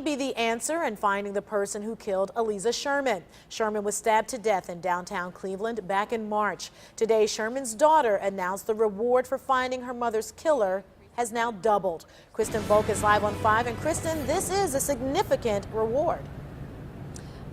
be the answer in finding the person who killed Aliza Sherman. Sherman was stabbed to death in downtown Cleveland back in March. Today, Sherman's daughter announced the reward for finding her mother's killer has now doubled. Kristen Volk is live on 5. And Kristen, this is a significant reward.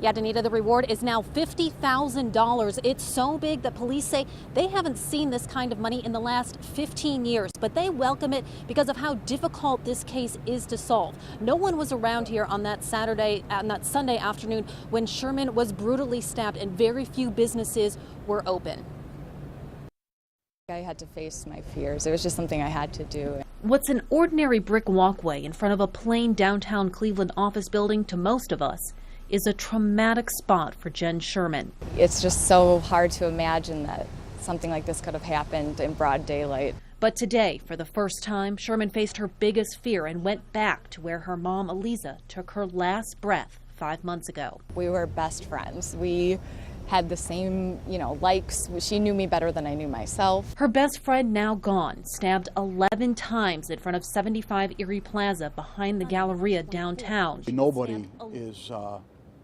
Yeah, Danita, the reward is now $50,000. It's so big that police say they haven't seen this kind of money in the last 15 years, but they welcome it because of how difficult this case is to solve. No one was around here on that Sunday afternoon when Sherman was brutally stabbed, and very few businesses were open. I had to face my fears. It was just something I had to do. What's an ordinary brick walkway in front of a plain downtown Cleveland office building to most of us is a traumatic spot for Jen Sherman. It's just so hard to imagine that something like this could have happened in broad daylight. But today, for the first time, Sherman faced her biggest fear and went back to where her mom, Aliza, took her last breath 5 months ago. We were best friends. We had the same, likes. She knew me better than I knew myself. Her best friend now gone, stabbed 11 times in front of 75 Erie Plaza behind the Galleria downtown. Nobody is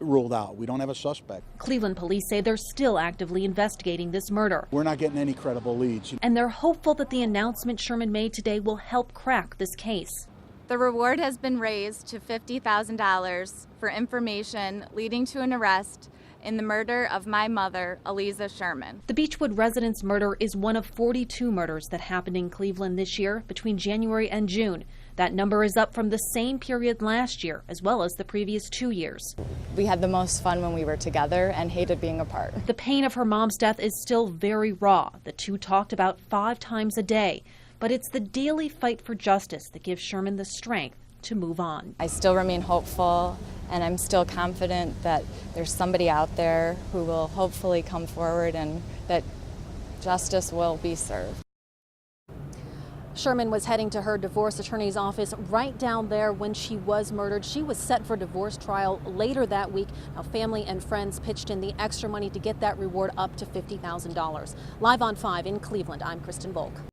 ruled out. We don't have a suspect. Cleveland police say they're still actively investigating this murder. We're not getting any credible leads. And they're hopeful that the announcement Sherman made today will help crack this case. The reward has been raised to $50,000 for information leading to an arrest in the murder of my mother, Aliza Sherman. The Beechwood resident's murder is one of 42 murders that happened in Cleveland this year between January and June. That number is up from the same period last year, as well as the previous 2 years. We had the most fun when we were together and hated being apart. The pain of her mom's death is still very raw. The two talked about 5 times a day. But it's the daily fight for justice that gives Sherman the strength to move on. I still remain hopeful, and I'm still confident that there's somebody out there who will hopefully come forward and that justice will be served. Sherman was heading to her divorce attorney's office right down there when she was murdered. She was set for divorce trial later that week. Now, family and friends pitched in the extra money to get that reward up to $50,000. Live on 5 in Cleveland, I'm Kristen Volk.